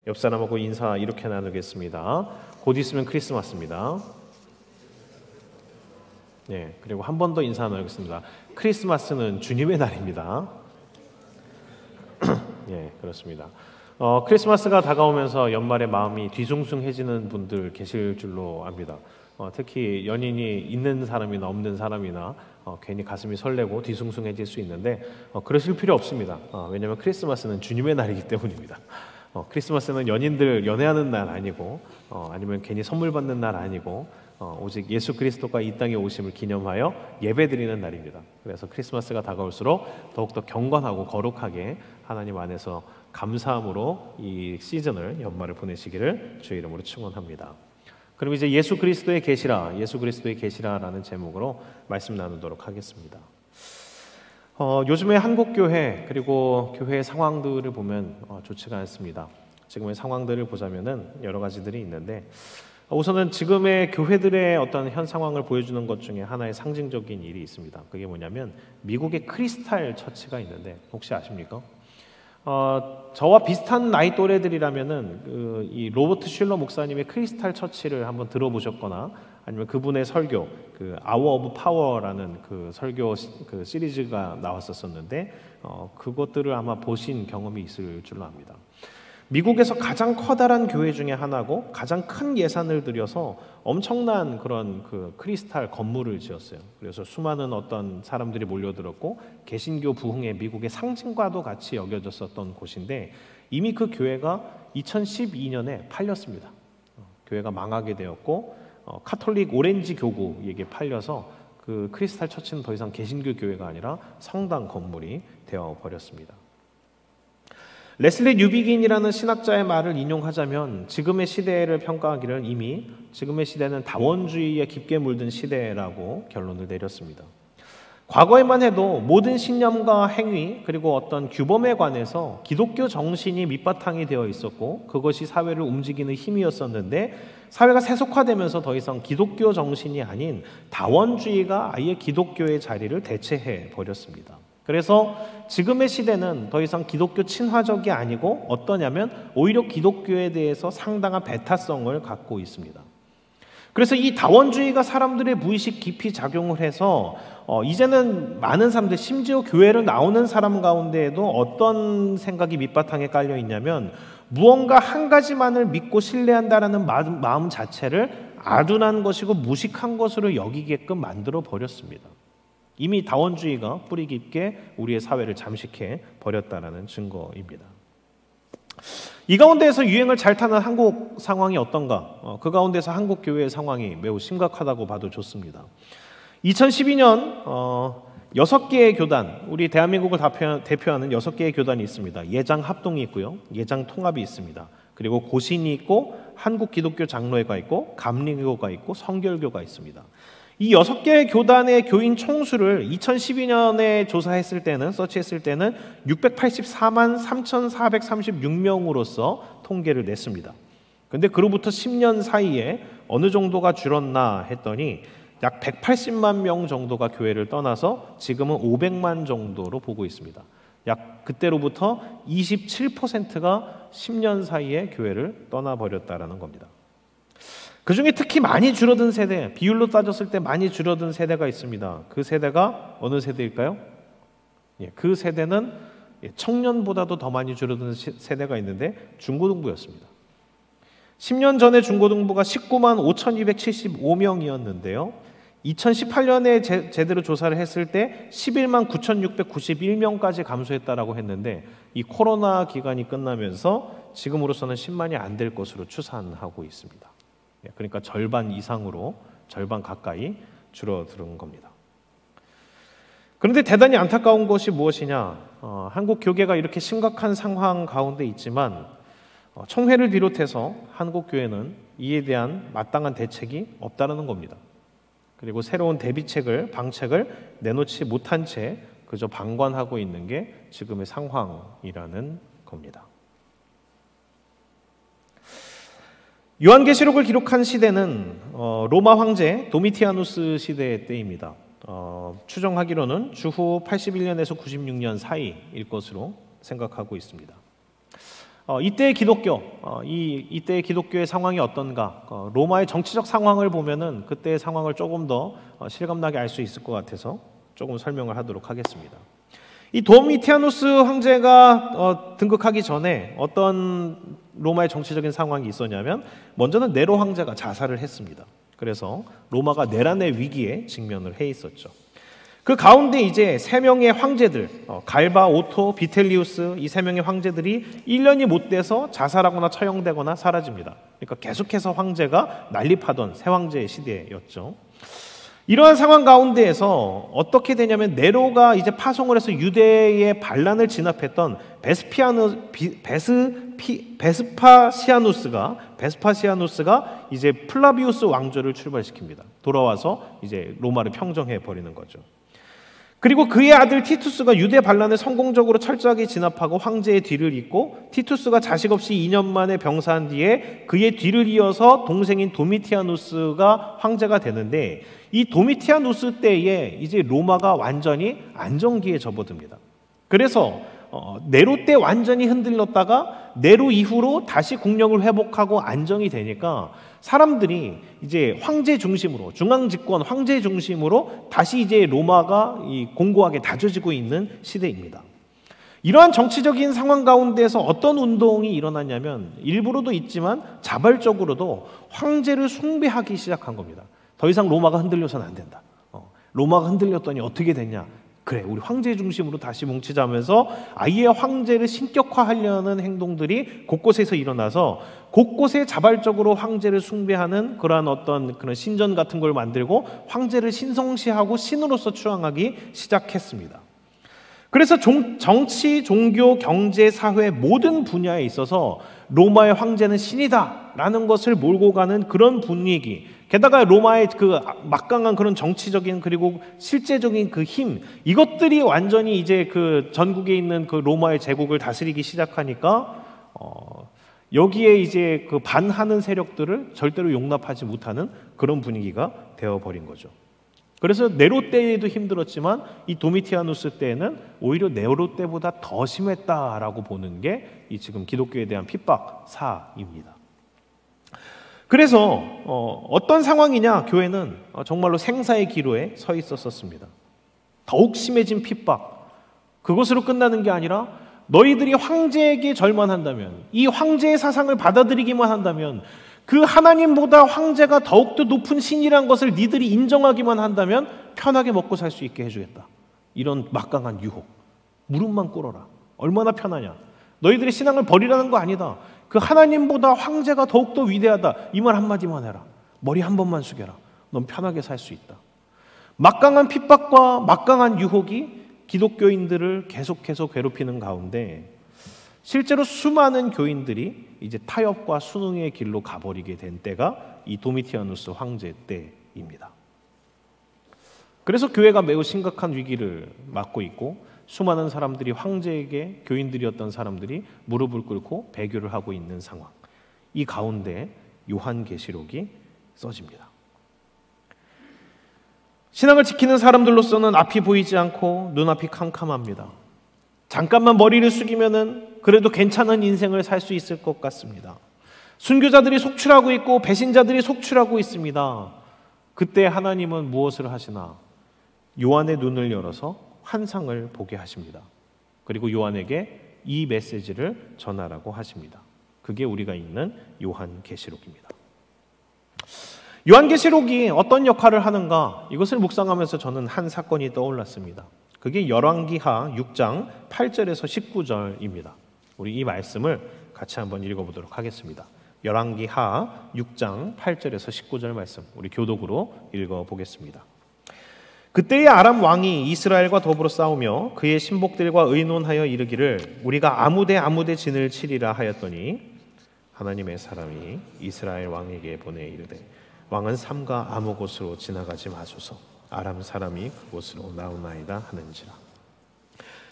옆 사람하고 인사 이렇게 나누겠습니다. 곧 있으면 크리스마스입니다. 네, 그리고 한 번 더 인사 나누겠습니다. 크리스마스는 주님의 날입니다. 네, 그렇습니다. 크리스마스가 다가오면서 연말에 마음이 뒤숭숭해지는 분들 계실 줄로 압니다. 특히 연인이 있는 사람이나 없는 사람이나 괜히 가슴이 설레고 뒤숭숭해질 수 있는데 그러실 필요 없습니다. 왜냐하면 크리스마스는 주님의 날이기 때문입니다. 크리스마스는 연인들 연애하는 날 아니고 아니면 괜히 선물 받는 날 아니고 오직 예수 그리스도가 이 땅에 오심을 기념하여 예배드리는 날입니다. 그래서 크리스마스가 다가올수록 더욱더 경건하고 거룩하게 하나님 안에서 감사함으로 이 시즌을 연말을 보내시기를 주의 이름으로 축원합니다. 그럼 이제 예수 그리스도의 계시라라는 제목으로 말씀 나누도록 하겠습니다. 요즘에 한국 교회 그리고 교회의 상황들을 보면 좋지가 않습니다. 지금의 상황들을 보자면은 여러 가지들이 있는데 우선은 지금의 교회들의 어떤 현 상황을 보여주는 것 중에 하나의 상징적인 일이 있습니다. 그게 뭐냐면 미국의 크리스탈 처치가 있는데 혹시 아십니까? 저와 비슷한 나이 또래들이라면은 이 로버트 슐러 목사님의 크리스탈 처치를 한번 들어보셨거나 아니면 그분의 설교, 그 아워 오브 파워라는 그 설교 그 시리즈가 나왔었는데 그것들을 아마 보신 경험이 있을 줄로 압니다. 미국에서 가장 커다란 교회 중에 하나고 가장 큰 예산을 들여서 엄청난 그런 그 크리스탈 건물을 지었어요. 그래서 수많은 어떤 사람들이 몰려들었고 개신교 부흥의 미국의 상징과도 같이 여겨졌었던 곳인데 이미 그 교회가 2012년에 팔렸습니다. 교회가 망하게 되었고 카톨릭 오렌지 교구에게 팔려서 그 크리스탈 처치는 더 이상 개신교 교회가 아니라 성당 건물이 되어 버렸습니다. 레슬리 뉴비긴이라는 신학자의 말을 인용하자면 지금의 시대를 평가하기를 이미 지금의 시대는 다원주의에 깊게 물든 시대라고 결론을 내렸습니다. 과거에만 해도 모든 신념과 행위 그리고 어떤 규범에 관해서 기독교 정신이 밑바탕이 되어 있었고 그것이 사회를 움직이는 힘이었었는데 사회가 세속화되면서 더 이상 기독교 정신이 아닌 다원주의가 아예 기독교의 자리를 대체해 버렸습니다. 그래서 지금의 시대는 더 이상 기독교 친화적이 아니고 어떠냐면 오히려 기독교에 대해서 상당한 배타성을 갖고 있습니다. 그래서 이 다원주의가 사람들의 무의식 깊이 작용을 해서 이제는 많은 사람들 심지어 교회를 나오는 사람 가운데에도 어떤 생각이 밑바탕에 깔려 있냐면 무언가 한 가지만을 믿고 신뢰한다라는 마음 자체를 아둔한 것이고 무식한 것으로 여기게끔 만들어 버렸습니다. 이미 다원주의가 뿌리 깊게 우리의 사회를 잠식해 버렸다는 증거입니다. 이 가운데에서 유행을 잘 타는 한국 상황이 어떤가? 그 가운데서 한국 교회의 상황이 매우 심각하다고 봐도 좋습니다. 2012년 6개의 교단, 우리 대한민국을 대표하는 6개의 교단이 있습니다. 예장 합동이 있고요. 예장 통합이 있습니다. 그리고 고신이 있고 한국 기독교 장로회가 있고 감리교가 있고 성결교가 있습니다. 이 6개의 교단의 교인 총수를 2012년에 조사했을 때는 서치했을 때는 684만 3,436명으로서 통계를 냈습니다. 그런데 그로부터 10년 사이에 어느 정도가 줄었나 했더니 약 180만 명 정도가 교회를 떠나서 지금은 500만 정도로 보고 있습니다. 약 그때로부터 27%가 10년 사이에 교회를 떠나버렸다는 겁니다. 그 중에 특히 많이 줄어든 세대, 비율로 따졌을 때 많이 줄어든 세대가 있습니다. 그 세대가 어느 세대일까요? 그 세대는 청년보다도 더 많이 줄어든 세대가 있는데 중고등부였습니다. 10년 전에 중고등부가 19만 5,275명이었는데요. 2018년에 제대로 조사를 했을 때 11만 9,691명까지 감소했다라고 했는데 이 코로나 기간이 끝나면서 지금으로서는 10만이 안 될 것으로 추산하고 있습니다. 그러니까 절반 이상으로 절반 가까이 줄어든 겁니다. 그런데 대단히 안타까운 것이 무엇이냐? 한국 교계가 이렇게 심각한 상황 가운데 있지만 총회를 비롯해서 한국 교회는 이에 대한 마땅한 대책이 없다는 겁니다. 그리고 새로운 대비책을 방책을 내놓지 못한 채 그저 방관하고 있는 게 지금의 상황이라는 겁니다. 요한계시록을 기록한 시대는 로마 황제 도미티아누스 시대의 때입니다. 추정하기로는 주후 81년에서 96년 사이일 것으로 생각하고 있습니다. 이때의 기독교, 이때의 기독교의 상황이 어떤가? 로마의 정치적 상황을 보면은 그때의 상황을 조금 더 실감나게 알 수 있을 것 같아서 조금 설명을 하도록 하겠습니다. 이 도미티아누스 황제가 등극하기 전에 어떤 로마의 정치적인 상황이 있었냐면, 먼저는 네로 황제가 자살을 했습니다. 그래서 로마가 내란의 위기에 직면을 해 있었죠. 그 가운데 이제 세 명의 황제들, 갈바, 오토, 비텔리우스, 이 세 명의 황제들이 1년이 못 돼서 자살하거나 처형되거나 사라집니다. 그러니까 계속해서 황제가 난립하던 세 황제의 시대였죠. 이러한 상황 가운데에서 어떻게 되냐면, 네로가 이제 파송을 해서 유대의 반란을 진압했던 베스파시아누스가 이제 플라비우스 왕조를 출발시킵니다. 돌아와서 이제 로마를 평정해 버리는 거죠. 그리고 그의 아들 티투스가 유대 반란을 성공적으로 철저하게 진압하고 황제의 뒤를 잇고, 티투스가 자식 없이 2년 만에 병사한 뒤에 그의 뒤를 이어서 동생인 도미티아누스가 황제가 되는데, 이 도미티아누스 때에 이제 로마가 완전히 안정기에 접어듭니다. 그래서 네로 때 완전히 흔들렸다가 네로 이후로 다시 국력을 회복하고 안정이 되니까 사람들이 이제 황제 중심으로, 중앙 집권 황제 중심으로 다시 이제 로마가 공고하게 다져지고 있는 시대입니다. 이러한 정치적인 상황 가운데서 어떤 운동이 일어났냐면, 일부러도 있지만 자발적으로도 황제를 숭배하기 시작한 겁니다. 더 이상 로마가 흔들려서는 안 된다. 로마가 흔들렸더니 어떻게 됐냐? 그래, 우리 황제 중심으로 다시 뭉치자면서 아예 황제를 신격화하려는 행동들이 곳곳에서 일어나서, 곳곳에 자발적으로 황제를 숭배하는 그러한 어떤 그런 신전 같은 걸 만들고 황제를 신성시하고 신으로서 추앙하기 시작했습니다. 그래서 정치, 종교, 경제, 사회 모든 분야에 있어서 로마의 황제는 신이다라는 것을 몰고 가는 그런 분위기, 게다가 로마의 그 막강한 그런 정치적인 그리고 실제적인 그 힘, 이것들이 완전히 이제 그 전국에 있는 그 로마의 제국을 다스리기 시작하니까 여기에 이제 그 반하는 세력들을 절대로 용납하지 못하는 그런 분위기가 되어버린 거죠. 그래서 네로 때에도 힘들었지만 이 도미티아누스 때에는 오히려 네로 때보다 더 심했다라고 보는 게 이 지금 기독교에 대한 핍박사입니다. 그래서 어떤 상황이냐, 교회는 정말로 생사의 기로에 서 있었습니다. 더욱 심해진 핍박, 그것으로 끝나는 게 아니라 너희들이 황제에게 절만한다면, 이 황제의 사상을 받아들이기만 한다면, 그 하나님보다 황제가 더욱더 높은 신이란 것을 니들이 인정하기만 한다면 편하게 먹고 살 수 있게 해주겠다. 이런 막강한 유혹. 무릎만 꿇어라. 얼마나 편하냐. 너희들이 신앙을 버리라는 거 아니다. 그 하나님보다 황제가 더욱더 위대하다. 이 말 한마디만 해라. 머리 한 번만 숙여라. 넌 편하게 살 수 있다. 막강한 핍박과 막강한 유혹이 기독교인들을 계속해서 괴롭히는 가운데, 실제로 수많은 교인들이 이제 타협과 순응의 길로 가버리게 된 때가 이 도미티아누스 황제 때입니다. 그래서 교회가 매우 심각한 위기를 맞고 있고, 수많은 사람들이 황제에게, 교인들이었던 사람들이 무릎을 꿇고 배교를 하고 있는 상황, 이 가운데 요한계시록이 써집니다. 신앙을 지키는 사람들로서는 앞이 보이지 않고 눈앞이 캄캄합니다. 잠깐만 머리를 숙이면은 그래도 괜찮은 인생을 살 수 있을 것 같습니다. 순교자들이 속출하고 있고 배신자들이 속출하고 있습니다. 그때 하나님은 무엇을 하시나? 요한의 눈을 열어서 환상을 보게 하십니다. 그리고 요한에게 이 메시지를 전하라고 하십니다. 그게 우리가 읽는 요한계시록입니다. 요한계시록이 어떤 역할을 하는가? 이것을 묵상하면서 저는 한 사건이 떠올랐습니다. 그게 열왕기하 6장 8절에서 19절입니다. 우리 이 말씀을 같이 한번 읽어보도록 하겠습니다. 열왕기하 6장 8절에서 19절 말씀, 우리 교독으로 읽어보겠습니다. 그때의 아람 왕이 이스라엘과 더불어 싸우며 그의 신복들과 의논하여 이르기를 우리가 아무데 진을 치리라 하였더니, 하나님의 사람이 이스라엘 왕에게 보내 이르되 왕은 삼가 아무 곳으로 지나가지 마소서, 아람 사람이 그곳으로 나오나이다 하는지라.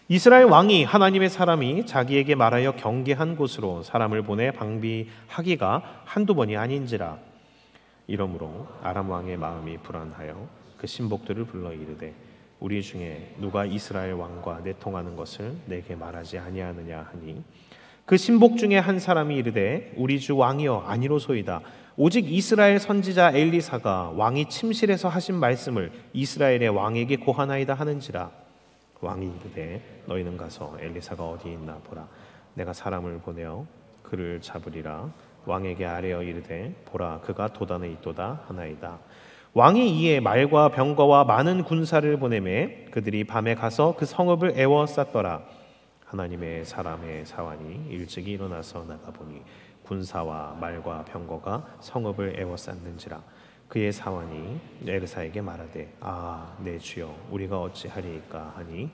이스라엘 왕이 하나님의 사람이 자기에게 말하여 경계한 곳으로 사람을 보내 방비하기가 한두 번이 아닌지라. 이러므로 아람 왕의 마음이 불안하여 그 신복들을 불러 이르되 우리 중에 누가 이스라엘 왕과 내통하는 것을 내게 말하지 아니하느냐 하니, 그 신복 중에 한 사람이 이르되 우리 주 왕이여 아니로소이다. 오직 이스라엘 선지자 엘리사가 왕이 침실에서 하신 말씀을 이스라엘의 왕에게 고하나이다 하는지라. 왕이 이르되 너희는 가서 엘리사가 어디 있나 보라. 내가 사람을 보내어 그를 잡으리라. 왕에게 아뢰어 이르되 보라 그가 도단에 있도다 하나이다. 왕이 이에 말과 병거와 많은 군사를 보내매 그들이 밤에 가서 그 성읍을 에워쌌더라. 하나님의 사람의 사환이 일찍이 일어나서 나가보니 군사와 말과 병거가 성읍을 에워쌌는지라. 그의 사환이 엘리사에게 말하되 내 주여 우리가 어찌하리이까 하니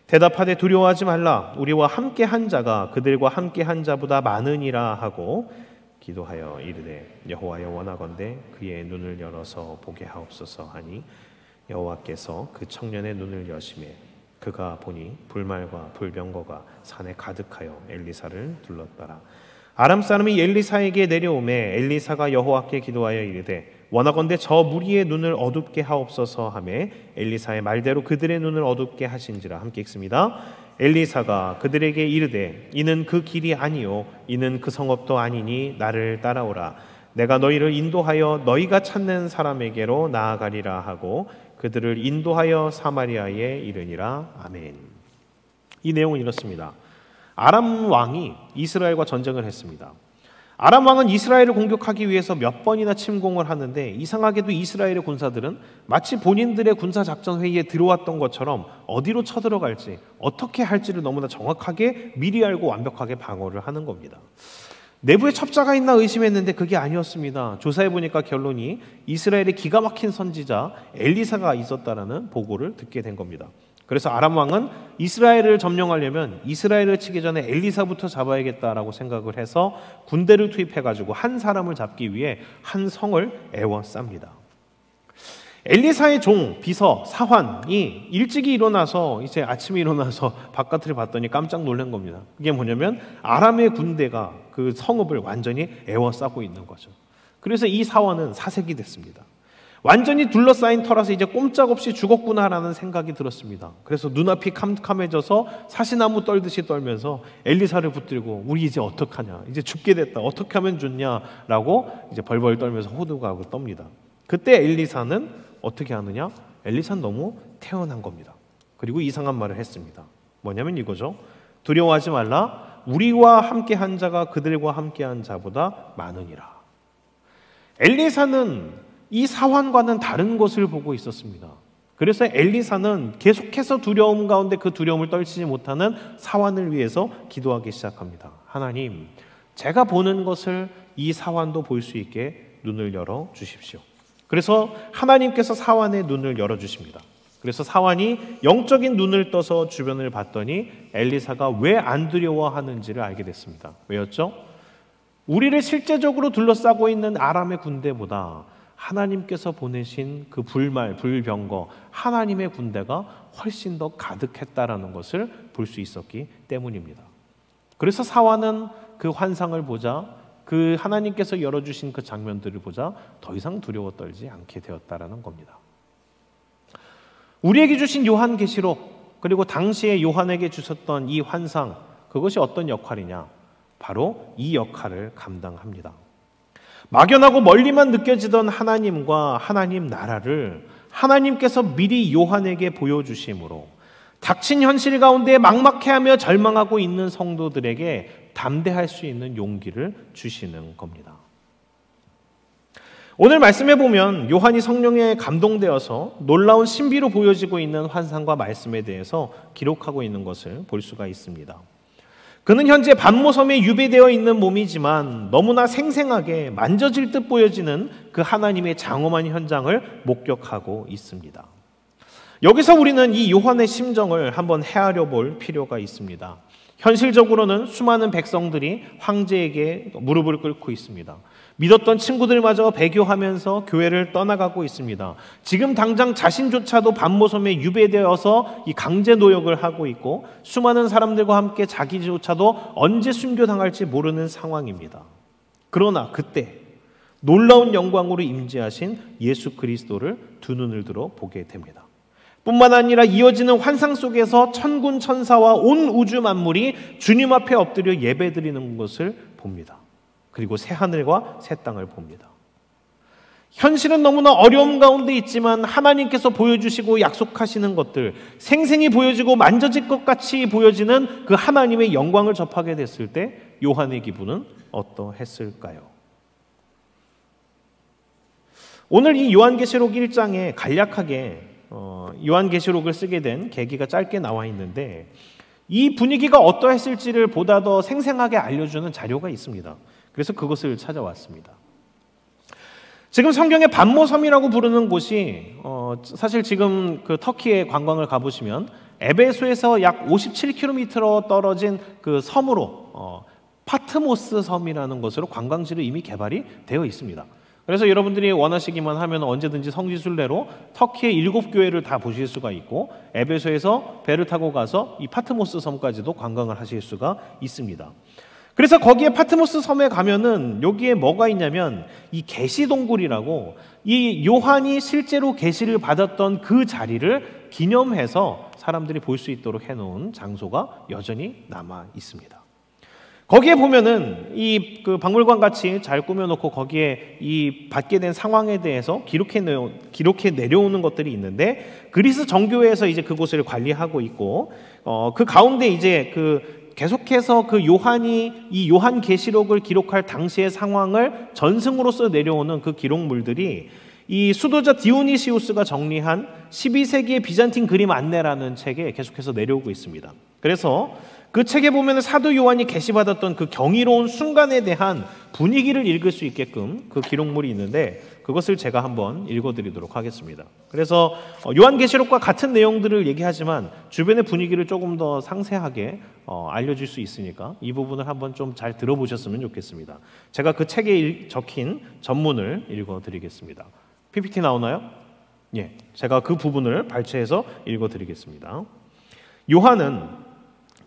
대답하되 두려워하지 말라. 우리와 함께 한 자가 그들과 함께 한 자보다 많으니라 하고 기도하여 이르되 여호와여 원하건대 그의 눈을 열어서 보게 하옵소서 하니 여호와께서 그 청년의 눈을 여시매 그가 보니 불말과 불병거가 산에 가득하여 엘리사를 둘렀더라. 아람 사람이 엘리사에게 내려오매 엘리사가 여호와께 기도하여 이르되 원하건대 저 무리의 눈을 어둡게 하옵소서 하매 엘리사의 말대로 그들의 눈을 어둡게 하신지라. 함께 읽습니다. 엘리사가 그들에게 이르되 이는 그 길이 아니요 이는 그 성읍도 아니니 나를 따라오라. 내가 너희를 인도하여 너희가 찾는 사람에게로 나아가리라 하고 그들을 인도하여 사마리아에 이르니라. 아멘. 이 내용은 이렇습니다. 아람 왕이 이스라엘과 전쟁을 했습니다. 아람 왕은 이스라엘을 공격하기 위해서 몇 번이나 침공을 하는데 이상하게도 이스라엘의 군사들은 마치 본인들의 군사작전 회의에 들어왔던 것처럼 어디로 쳐들어갈지 어떻게 할지를 너무나 정확하게 미리 알고 완벽하게 방어를 하는 겁니다. 내부에 첩자가 있나 의심했는데 그게 아니었습니다. 조사해보니까 결론이 이스라엘의 기가 막힌 선지자 엘리사가 있었다라는 보고를 듣게 된 겁니다. 그래서 아람 왕은 이스라엘을 점령하려면 이스라엘을 치기 전에 엘리사부터 잡아야겠다라고 생각을 해서 군대를 투입해가지고 한 사람을 잡기 위해 한 성을 에워쌉니다. 엘리사의 종, 비서, 사환이 일찍이 일어나서 이제 아침에 일어나서 바깥을 봤더니 깜짝 놀란 겁니다. 그게 뭐냐면 아람의 군대가 그 성읍을 완전히 에워싸고 있는 거죠. 그래서 이 사환은 사색이 됐습니다. 완전히 둘러싸인 터라서 이제 꼼짝없이 죽었구나라는 생각이 들었습니다. 그래서 눈앞이 캄캄해져서 사시나무 떨듯이 떨면서 엘리사를 붙들고 우리 이제 어떡하냐, 이제 죽게 됐다, 어떻게 하면 좋냐라고 이제 벌벌 떨면서 호두가고 떱니다. 그때 엘리사는 어떻게 하느냐? 엘리사는 너무 태어난 겁니다. 그리고 이상한 말을 했습니다. 뭐냐면 이거죠. 두려워하지 말라. 우리와 함께한 자가 그들과 함께한 자보다 많으니라. 엘리사는 이 사환과는 다른 것을 보고 있었습니다. 그래서 엘리사는 계속해서 두려움 가운데 그 두려움을 떨치지 못하는 사환을 위해서 기도하기 시작합니다. 하나님, 제가 보는 것을 이 사환도 볼 수 있게 눈을 열어 주십시오. 그래서 하나님께서 사환의 눈을 열어주십니다. 그래서 사환이 영적인 눈을 떠서 주변을 봤더니 엘리사가 왜 안 두려워하는지를 알게 됐습니다. 왜였죠? 우리를 실제적으로 둘러싸고 있는 아람의 군대보다 하나님께서 보내신 그 불말, 불병거, 하나님의 군대가 훨씬 더 가득했다라는 것을 볼 수 있었기 때문입니다. 그래서 사환은 그 환상을 보자, 그 하나님께서 열어주신 그 장면들을 보자 더 이상 두려워 떨지 않게 되었다라는 겁니다. 우리에게 주신 요한계시록, 그리고 당시에 요한에게 주셨던 이 환상, 그것이 어떤 역할이냐? 바로 이 역할을 감당합니다. 막연하고 멀리만 느껴지던 하나님과 하나님 나라를 하나님께서 미리 요한에게 보여주심으로 닥친 현실 가운데 막막해하며 절망하고 있는 성도들에게 담대할 수 있는 용기를 주시는 겁니다. 오늘 말씀해 보면 요한이 성령에 감동되어서 놀라운 신비로 보여지고 있는 환상과 말씀에 대해서 기록하고 있는 것을 볼 수가 있습니다. 그는 현재 반모섬에 유배되어 있는 몸이지만 너무나 생생하게 만져질 듯 보여지는 그 하나님의 장엄한 현장을 목격하고 있습니다. 여기서 우리는 이 요한의 심정을 한번 헤아려 볼 필요가 있습니다. 현실적으로는 수많은 백성들이 황제에게 무릎을 꿇고 있습니다. 믿었던 친구들마저 배교하면서 교회를 떠나가고 있습니다. 지금 당장 자신조차도 반모섬에 유배되어서 이 강제 노역을 하고 있고 수많은 사람들과 함께 자기조차도 언제 순교당할지 모르는 상황입니다. 그러나 그때 놀라운 영광으로 임재하신 예수 그리스도를 두 눈을 들어 보게 됩니다. 뿐만 아니라 이어지는 환상 속에서 천군 천사와 온 우주 만물이 주님 앞에 엎드려 예배드리는 것을 봅니다. 그리고 새 하늘과 새 땅을 봅니다. 현실은 너무나 어려움 가운데 있지만 하나님께서 보여주시고 약속하시는 것들, 생생히 보여지고 만져질 것 같이 보여지는 그 하나님의 영광을 접하게 됐을 때 요한의 기분은 어떠했을까요? 오늘 이 요한계시록 1장에 간략하게 요한계시록을 쓰게 된 계기가 짧게 나와 있는데, 이 분위기가 어떠했을지를 보다 더 생생하게 알려주는 자료가 있습니다. 그래서 그것을 찾아왔습니다. 지금 성경의 반모섬이라고 부르는 곳이 사실 지금 그 터키의 관광을 가보시면 에베소에서 약 57km 떨어진 그 섬으로 파트모스 섬이라는 곳으로 관광지로 이미 개발이 되어 있습니다. 그래서 여러분들이 원하시기만 하면 언제든지 성지순례로 터키의 7교회를 다 보실 수가 있고, 에베소에서 배를 타고 가서 이 파트모스 섬까지도 관광을 하실 수가 있습니다. 그래서 거기에 파트모스 섬에 가면은 여기에 뭐가 있냐면 이 계시동굴이라고, 이 요한이 실제로 계시를 받았던 그 자리를 기념해서 사람들이 볼 수 있도록 해놓은 장소가 여전히 남아 있습니다. 거기에 보면은 이 그 박물관 같이 잘 꾸며놓고 거기에 이 받게 된 상황에 대해서 기록해 내려오는 것들이 있는데, 그리스 정교회에서 이제 그곳을 관리하고 있고, 그 가운데 이제 계속해서 그 요한이 이 요한계시록을 기록할 당시의 상황을 전승으로서 내려오는 그 기록물들이 이 수도자 디오니시우스가 정리한 12세기의 비잔틴 그림 안내라는 책에 계속해서 내려오고 있습니다. 그래서 그 책에 보면 사도 요한이 계시받았던 그 경이로운 순간에 대한 분위기를 읽을 수 있게끔 그 기록물이 있는데, 그것을 제가 한번 읽어드리도록 하겠습니다. 그래서 요한계시록과 같은 내용들을 얘기하지만 주변의 분위기를 조금 더 상세하게 알려줄 수 있으니까 이 부분을 한번 좀 잘 들어보셨으면 좋겠습니다. 제가 그 책에 적힌 전문을 읽어드리겠습니다. PPT 나오나요? 예, 제가 그 부분을 발췌해서 읽어드리겠습니다. 요한은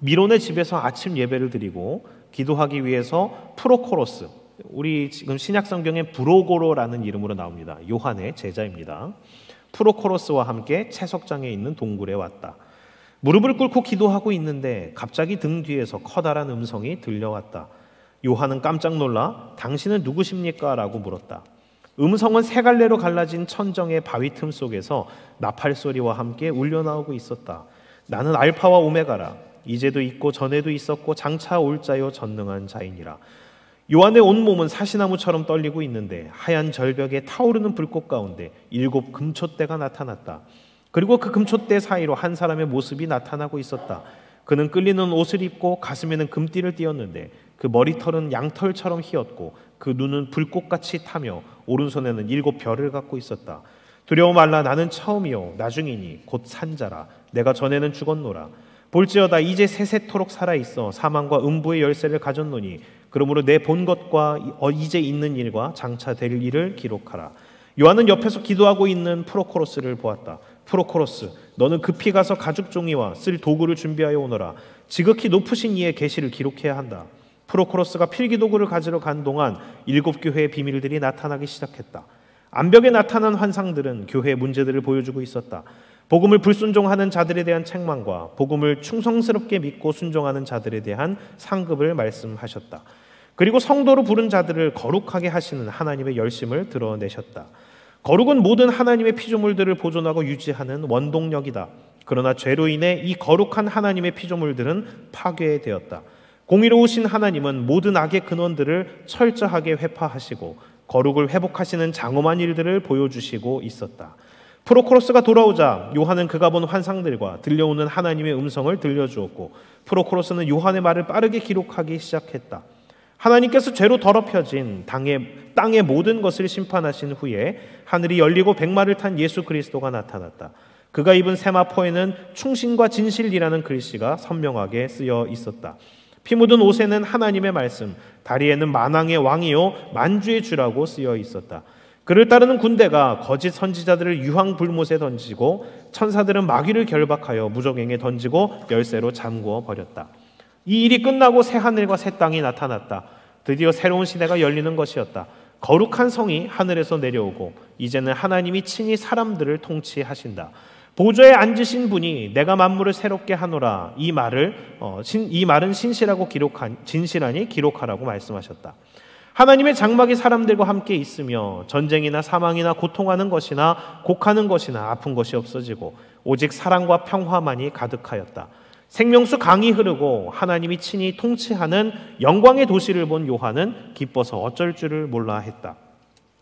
미론의 집에서 아침 예배를 드리고 기도하기 위해서 프로코로스, 우리 지금 신약성경에 브로고로라는 이름으로 나옵니다. 요한의 제자입니다. 프로코로스와 함께 채석장에 있는 동굴에 왔다. 무릎을 꿇고 기도하고 있는데 갑자기 등 뒤에서 커다란 음성이 들려왔다. 요한은 깜짝 놀라 당신은 누구십니까? 라고 물었다. 음성은 세 갈래로 갈라진 천정의 바위 틈 속에서 나팔 소리와 함께 울려나오고 있었다. 나는 알파와 오메가라. 이제도 있고 전에도 있었고 장차 올 자요 전능한 자이니라. 요한의 온몸은 사시나무처럼 떨리고 있는데 하얀 절벽에 타오르는 불꽃 가운데 7 금촛대가 나타났다. 그리고 그 금촛대 사이로 한 사람의 모습이 나타나고 있었다. 그는 끌리는 옷을 입고 가슴에는 금띠를 띠었는데 그 머리털은 양털처럼 휘었고 그 눈은 불꽃같이 타며 오른손에는 7 별을 갖고 있었다. 두려워 말라. 나는 처음이요 나중이니 곧 산자라. 내가 전에는 죽었노라. 볼지어다 이제 세세토록 살아있어 사망과 음부의 열쇠를 가졌노니 그러므로 내 본 것과 이제 있는 일과 장차 될 일을 기록하라. 요한은 옆에서 기도하고 있는 프로코로스를 보았다. 프로코로스, 너는 급히 가서 가죽 종이와 쓸 도구를 준비하여 오너라. 지극히 높으신 이의 계시를 기록해야 한다. 프로코로스가 필기도구를 가지러 간 동안 7 교회의 비밀들이 나타나기 시작했다. 암벽에 나타난 환상들은 교회의 문제들을 보여주고 있었다. 복음을 불순종하는 자들에 대한 책망과 복음을 충성스럽게 믿고 순종하는 자들에 대한 상급을 말씀하셨다. 그리고 성도로 부른 자들을 거룩하게 하시는 하나님의 열심을 드러내셨다. 거룩은 모든 하나님의 피조물들을 보존하고 유지하는 원동력이다. 그러나 죄로 인해 이 거룩한 하나님의 피조물들은 파괴되었다. 공의로우신 하나님은 모든 악의 근원들을 철저하게 회파하시고 거룩을 회복하시는 장엄한 일들을 보여주시고 있었다. 프로코로스가 돌아오자 요한은 그가 본 환상들과 들려오는 하나님의 음성을 들려주었고, 프로코로스는 요한의 말을 빠르게 기록하기 시작했다. 하나님께서 죄로 더럽혀진 땅의 모든 것을 심판하신 후에 하늘이 열리고 백마를 탄 예수 그리스도가 나타났다. 그가 입은 세마포에는 충신과 진실이라는 글씨가 선명하게 쓰여 있었다. 피 묻은 옷에는 하나님의 말씀, 다리에는 만왕의 왕이요 만주의 주라고 쓰여 있었다. 그를 따르는 군대가 거짓 선지자들을 유황불못에 던지고 천사들은 마귀를 결박하여 무저갱에 던지고 열쇠로 잠그어 버렸다. 이 일이 끝나고 새 하늘과 새 땅이 나타났다. 드디어 새로운 시대가 열리는 것이었다. 거룩한 성이 하늘에서 내려오고 이제는 하나님이 친히 사람들을 통치하신다. 보좌에 앉으신 분이 내가 만물을 새롭게 하노라 이 말은 진실하니 기록하라고 말씀하셨다. 하나님의 장막이 사람들과 함께 있으며 전쟁이나 사망이나 고통하는 것이나 곡하는 것이나 아픈 것이 없어지고 오직 사랑과 평화만이 가득하였다. 생명수 강이 흐르고 하나님이 친히 통치하는 영광의 도시를 본 요한은 기뻐서 어쩔 줄을 몰라 했다.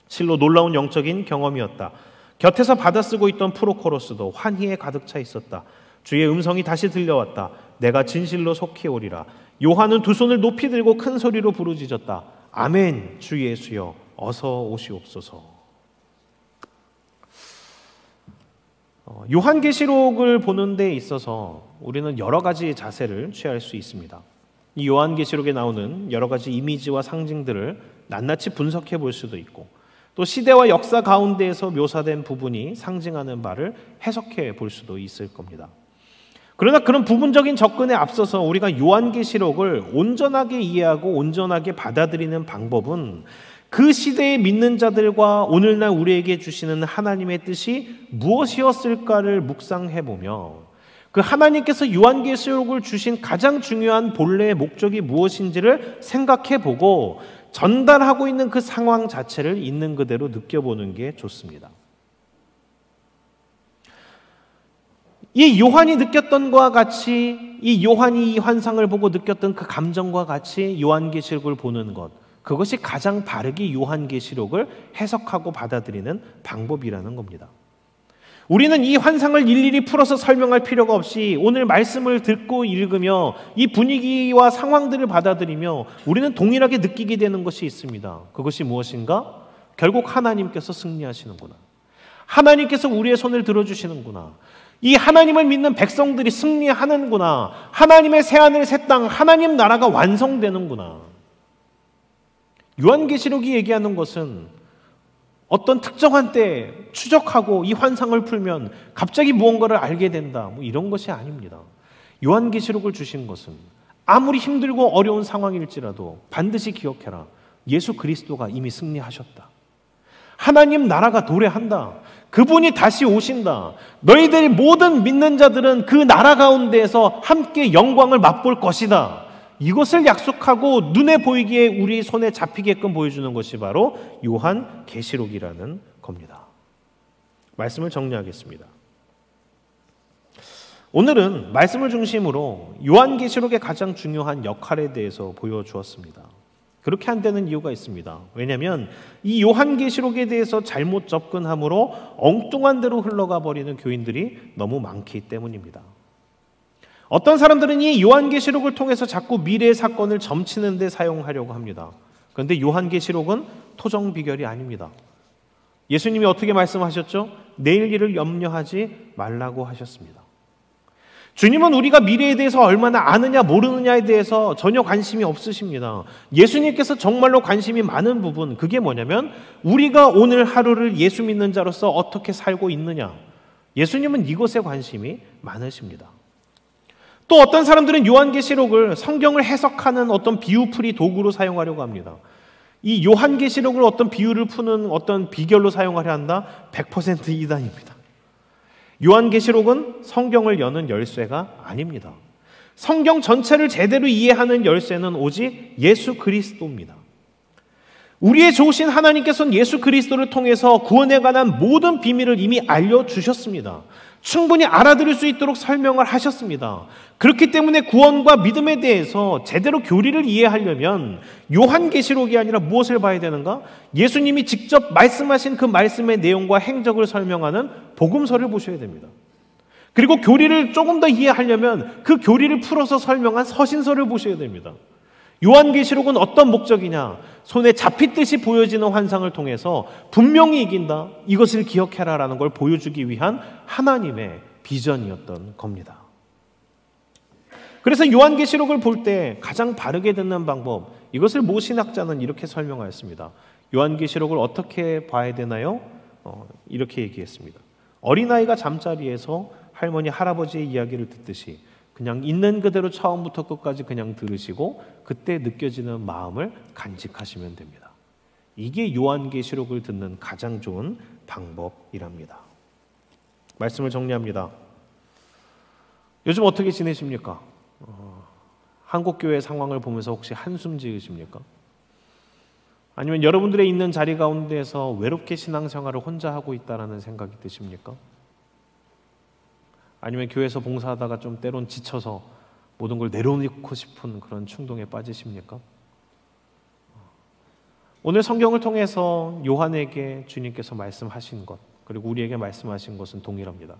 실로 놀라운 영적인 경험이었다. 곁에서 받아쓰고 있던 프로코로스도 환희에 가득 차 있었다. 주의 음성이 다시 들려왔다. 내가 진실로 속히 오리라. 요한은 두 손을 높이 들고 큰 소리로 부르짖었다. 아멘. 주 예수여 어서 오시옵소서. 요한계시록을 보는 데 있어서 우리는 여러 가지 자세를 취할 수 있습니다. 이 요한계시록에 나오는 여러 가지 이미지와 상징들을 낱낱이 분석해 볼 수도 있고 또 시대와 역사 가운데에서 묘사된 부분이 상징하는 바를 해석해 볼 수도 있을 겁니다. 그러나 그런 부분적인 접근에 앞서서 우리가 요한계시록을 온전하게 이해하고 온전하게 받아들이는 방법은 그 시대에 믿는 자들과 오늘날 우리에게 주시는 하나님의 뜻이 무엇이었을까를 묵상해보며 그 하나님께서 요한계시록을 주신 가장 중요한 본래의 목적이 무엇인지를 생각해보고 전달하고 있는 그 상황 자체를 있는 그대로 느껴보는 게 좋습니다. 이 요한이 느꼈던 것과 같이 이 요한이 이 환상을 보고 느꼈던 그 감정과 같이 요한계시록을 보는 것, 그것이 가장 바르게 요한계시록을 해석하고 받아들이는 방법이라는 겁니다. 우리는 이 환상을 일일이 풀어서 설명할 필요가 없이 오늘 말씀을 듣고 읽으며 이 분위기와 상황들을 받아들이며 우리는 동일하게 느끼게 되는 것이 있습니다. 그것이 무엇인가? 결국 하나님께서 승리하시는구나. 하나님께서 우리의 손을 들어주시는구나. 이 하나님을 믿는 백성들이 승리하는구나. 하나님의 새하늘 새 땅, 하나님 나라가 완성되는구나. 요한계시록이 얘기하는 것은 어떤 특정한 때에 추적하고 이 환상을 풀면 갑자기 무언가를 알게 된다, 이런 것이 아닙니다. 요한계시록을 주신 것은 아무리 힘들고 어려운 상황일지라도 반드시 기억해라. 예수 그리스도가 이미 승리하셨다. 하나님 나라가 도래한다. 그분이 다시 오신다. 너희들이 모든 믿는 자들은 그 나라 가운데에서 함께 영광을 맛볼 것이다. 이것을 약속하고 눈에 보이기에 우리 손에 잡히게끔 보여주는 것이 바로 요한계시록이라는 겁니다. 말씀을 정리하겠습니다. 오늘은 말씀을 중심으로 요한계시록의 가장 중요한 역할에 대해서 보여주었습니다. 그렇게 안 되는 이유가 있습니다. 왜냐하면 이 요한계시록에 대해서 잘못 접근함으로 엉뚱한 대로 흘러가 버리는 교인들이 너무 많기 때문입니다. 어떤 사람들은 이 요한계시록을 통해서 자꾸 미래의 사건을 점치는 데 사용하려고 합니다. 그런데 요한계시록은 토정 비결이 아닙니다. 예수님이 어떻게 말씀하셨죠? 내일 일을 염려하지 말라고 하셨습니다. 주님은 우리가 미래에 대해서 얼마나 아느냐 모르느냐에 대해서 전혀 관심이 없으십니다. 예수님께서 정말로 관심이 많은 부분, 그게 뭐냐면 우리가 오늘 하루를 예수 믿는 자로서 어떻게 살고 있느냐. 예수님은 이것에 관심이 많으십니다. 또 어떤 사람들은 요한계시록을 성경을 해석하는 어떤 비유풀이 도구로 사용하려고 합니다. 이 요한계시록을 어떤 비유를 푸는 어떤 비결로 사용하려 한다? 100% 이단입니다. 요한계시록은 성경을 여는 열쇠가 아닙니다. 성경 전체를 제대로 이해하는 열쇠는 오직 예수 그리스도입니다. 우리의 좋으신 하나님께서는 예수 그리스도를 통해서 구원에 관한 모든 비밀을 이미 알려주셨습니다. 충분히 알아들을 수 있도록 설명을 하셨습니다. 그렇기 때문에 구원과 믿음에 대해서 제대로 교리를 이해하려면 요한계시록이 아니라 무엇을 봐야 되는가? 예수님이 직접 말씀하신 그 말씀의 내용과 행적을 설명하는 복음서를 보셔야 됩니다. 그리고 교리를 조금 더 이해하려면 그 교리를 풀어서 설명한 서신서를 보셔야 됩니다. 요한계시록은 어떤 목적이냐? 손에 잡히듯이 보여지는 환상을 통해서 분명히 이긴다. 이것을 기억해라라는 걸 보여주기 위한 하나님의 비전이었던 겁니다. 그래서 요한계시록을 볼 때 가장 바르게 듣는 방법, 이것을 모 신학자는 이렇게 설명하였습니다. 요한계시록을 어떻게 봐야 되나요? 이렇게 얘기했습니다. 어린아이가 잠자리에서 할머니, 할아버지의 이야기를 듣듯이 그냥 있는 그대로 처음부터 끝까지 그냥 들으시고 그때 느껴지는 마음을 간직하시면 됩니다. 이게 요한계시록을 듣는 가장 좋은 방법이랍니다. 말씀을 정리합니다. 요즘 어떻게 지내십니까? 한국교회 상황을 보면서 혹시 한숨 지으십니까? 아니면 여러분들의 있는 자리 가운데에서 외롭게 신앙생활을 혼자 하고 있다는 생각이 드십니까? 아니면 교회에서 봉사하다가 좀 때론 지쳐서 모든 걸 내려놓고 싶은 그런 충동에 빠지십니까? 오늘 성경을 통해서 요한에게 주님께서 말씀하신 것, 그리고 우리에게 말씀하신 것은 동일합니다.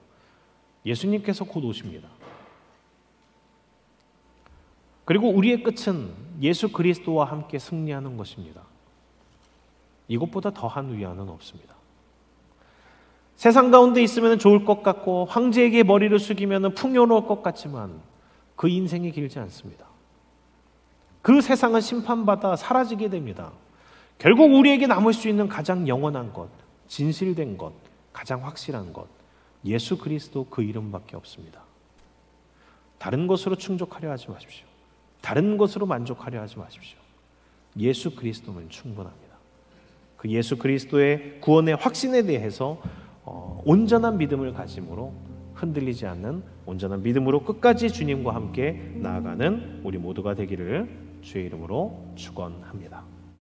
예수님께서 곧 오십니다. 그리고 우리의 끝은 예수 그리스도와 함께 승리하는 것입니다. 이것보다 더한 위안은 없습니다. 세상 가운데 있으면 좋을 것 같고 황제에게 머리를 숙이면 풍요로울 것 같지만 그 인생이 길지 않습니다. 그 세상은 심판받아 사라지게 됩니다. 결국 우리에게 남을 수 있는 가장 영원한 것, 진실된 것, 가장 확실한 것, 예수 그리스도 그 이름밖에 없습니다. 다른 것으로 충족하려 하지 마십시오. 다른 것으로 만족하려 하지 마십시오. 예수 그리스도는 충분합니다. 그 예수 그리스도의 구원의 확신에 대해서 온전한 믿음을 가짐으로 흔들리지 않는 온전한 믿음으로 끝까지 주님과 함께 나아가는 우리 모두가 되기를 주의 이름으로 축원합니다.